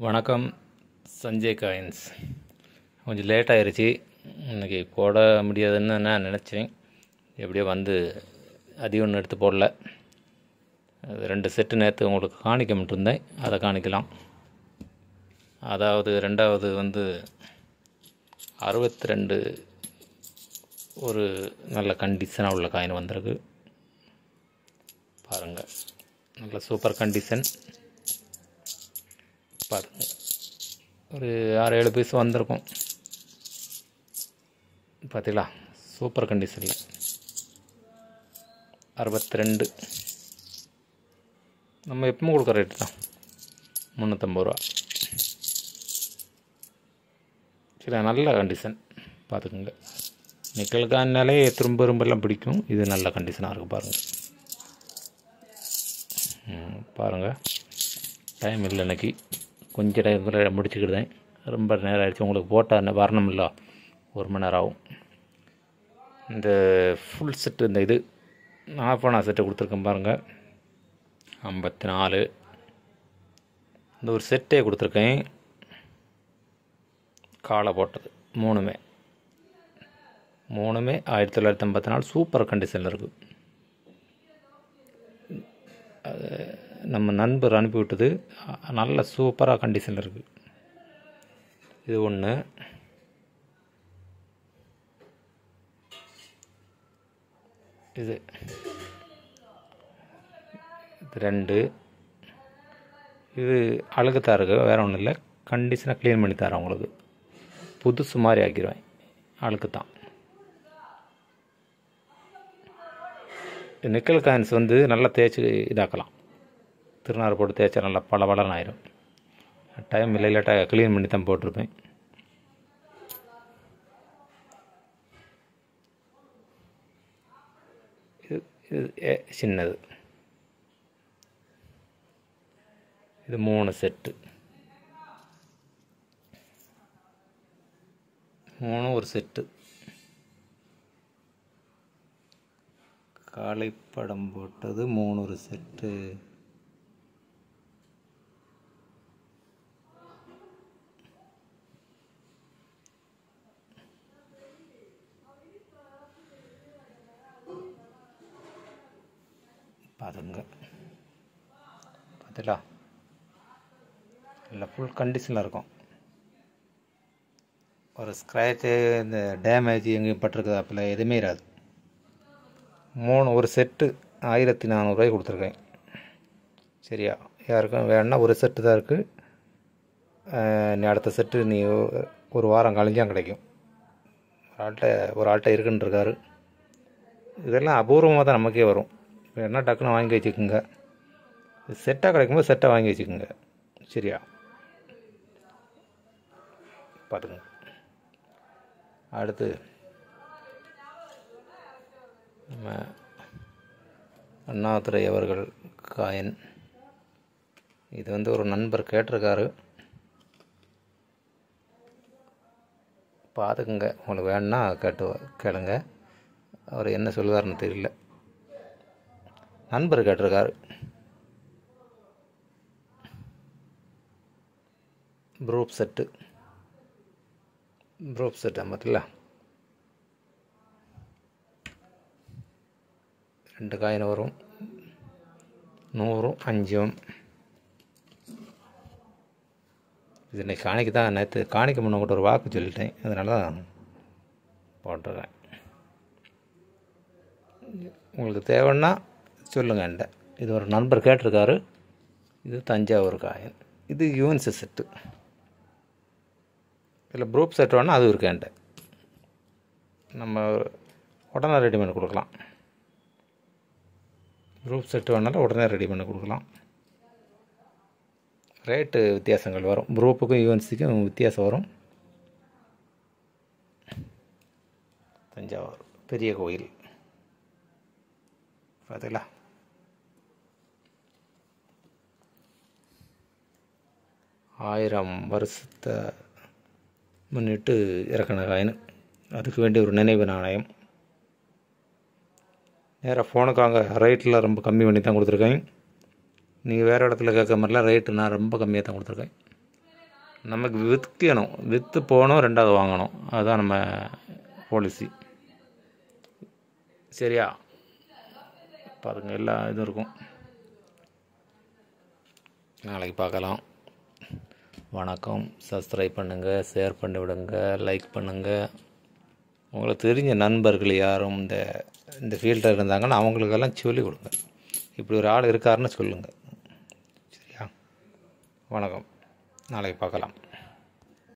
வணக்கம். சஞ்சய் காயின்ஸ். கொஞ்சம் லேட் ஆயிடுச்சு. இன்றைக்கி போட முடியாதுன்னு நான் நினச்சேன். எப்படியோ வந்து அதிகம் ஒன்று எடுத்து போடல. அது 2 செட்டு நேற்று உங்களுக்கு காணிக்கமிட்டிருந்தேன், அதை காணிக்கலாம். அதாவது ரெண்டாவது வந்து 62 ஒரு நல்ல கண்டிஷனாக உள்ள காயின் வந்திருக்கு. பாருங்கள், நல்ல சூப்பர் கண்டிஷன். பாருங்கள், ஒரு 6-7 பீஸ் வந்திருக்கும். பார்த்தீங்களா, சூப்பர் கண்டிஷனில் 62. நம்ம எப்பவும் கொடுக்குற ரேட்டு தான், 350 ரூபா. சரி, நல்ல கண்டிஷன். பார்த்துக்குங்க. நிக்கலுக்கானாலே திரும்பெல்லாம் பிடிக்கும். இது நல்ல கண்டிஷனாக இருக்குது. பாருங்கள். டைம் இல்லை இன்னைக்கு, கொஞ்சம் டைம் முடிச்சுக்கிட்டேன். ரொம்ப நேரம் ஆகிடுச்சு. உங்களுக்கு போட்டால் வரணும் இல்லை, 1 மணி நேரம் ஆகும். இந்த ஃபுல் செட்டு, இந்த இது ஆஃபானா செட்டு கொடுத்துருக்கேன் பாருங்கள், 54. இந்த ஒரு செட்டே கொடுத்துருக்கேன், காலை போட்டது. மூணுமே 1954 சூப்பர் கண்டிஷனில் இருக்குது. அது நம்ம நண்பர் அனுப்பிவிட்டது. நல்ல சூப்பராக கண்டிஷனில் இருக்குது. இது 1, இது 2. இது அழுகுத்தான் இருக்குது, வேறு ஒன்றும் இல்லை. கண்டிஷனாக க்ளீன் பண்ணி தரேன் உங்களுக்கு. புதுசு மாதிரி ஆக்கிடுவேன். அழுக்குத்தான். நிக்கல் காயின்ஸ் வந்து நல்லா தேய்ச்சி இதாக்கலாம். திருநாறு போட்டு தேய்ச்சா நல்லா பளபளன்னு ஆயிரும். டைம் இல்லை, இல்லாட்டாக க்ளீன் பண்ணி தான் போட்டிருப்பேன். இது சின்னது. இது 3 செட்டு. 3 ஒரு செட்டு. காலைப்படம் போட்டது 3 ஒரு செட்டு. பாருங்க, பார்த்தீங்களா, இல்லை ஃபுல் கண்டிஷனில் இருக்கும். ஒரு ஸ்க்ராட்சு, இந்த டேமேஜ் எங்கேயும் பட்டிருக்குது அப்போல்லாம் எதுவுமே இராது. 3 ஒரு செட்டு 1400 ரூபாய்க்கு கொடுத்துருக்கேன். சரியா, யாருக்கும் வேணுன்னா ஒரு செட்டு தான் இருக்குது. நீ அடுத்த செட்டு நீ ஒரு வாரம் கழிஞ்சால் கிடைக்கும். ஒரு ஆள்கிட்ட இருக்குன்றிருக்காரு. இதெல்லாம் அபூர்வமாக தான் நமக்கே வரும். வேணா டக்குன்னு வாங்கி வச்சுக்கோங்க. செட்டாக கிடைக்கும்போது செட்டாக வாங்கி வச்சுக்கோங்க. சரியா, பார்த்துங்க. அடுத்து நம்ம அண்ணாதுரை அவர்கள் காயின். இது வந்து ஒரு நண்பர் கேட்டிருக்காரு. பார்த்துக்குங்க, உங்களுக்கு வேணுன்னா கேளுங்க. அவர் என்ன சொல்லுவார்னு தெரியல. நண்பர் கேட்டிருக்காரு. ப்ரூப் செட்டு பார்த்தீங்களா, 2 காயின் வரும், 100, 5. இது இன்னைக்கு காணிக்கு தான். நேற்று காணிக்க முன்ன கூட ஒரு வாக்கு சொல்லிட்டேன், அதனால தான் போட்டிருக்கேன். உங்களுக்கு தேவைன்னா சொல்லுங்கள் என்கிட்ட. இது ஒரு நண்பர் கேட்டிருக்காரு. இது தஞ்சாவூர் காயின். இது யூஎன்சி செட்டு. இதில் ப்ரூப் செட் வேணால் அது இருக்கு என்கிட்ட. நம்ம உடனே ரெடி பண்ணி கொடுக்கலாம். ப்ரூப் செட்டு வேணாலும் உடனே ரெடி பண்ணி கொடுக்கலாம். ரேட்டு வித்தியாசங்கள் வரும். ப்ரூப்புக்கும் யூஎன்சிக்கும் வித்தியாசம் வரும். தஞ்சாவூர் பெரிய கோயில் பார்த்தீங்களா, 1000 வருஷத்தை முன்னிட்டு இறக்கின காயின். அதுக்கு வேண்டிய ஒரு நினைவு நாணயம். நேராக ஃபோனுக்காக ரேட்டில் ரொம்ப கம்மி பண்ணி தான் கொடுத்துருக்கேன். நீங்கள் வேறு இடத்துல கேட்க மாதிரிலாம் ரேட்டு நான் ரொம்ப கம்மியாக தான் கொடுத்துருக்கேன். நமக்கு விற்கணும், விற்று போகணும், ரெண்டாவது வாங்கணும். அதுதான் நம்ம பாலிசி. சரியா? பாருங்கள், எல்லா இதுவும் இருக்கும். நாளைக்கு பார்க்கலாம். வணக்கம். சப்ஸ்கிரைப் பண்ணுங்கள், ஷேர் பண்ணி விடுங்க, லைக் பண்ணுங்கள். உங்களுக்கு தெரிஞ்ச நண்பர்கள் யாரும் இந்த ஃபீல்டில் இருந்தாங்கன்னா அவங்களுக்கெல்லாம் சொல்லிக் கொடுங்க. இப்படி ஒரு ஆள் இருக்காருன்னு சொல்லுங்கள். சரியா? வணக்கம். நாளைக்கு பார்க்கலாம்.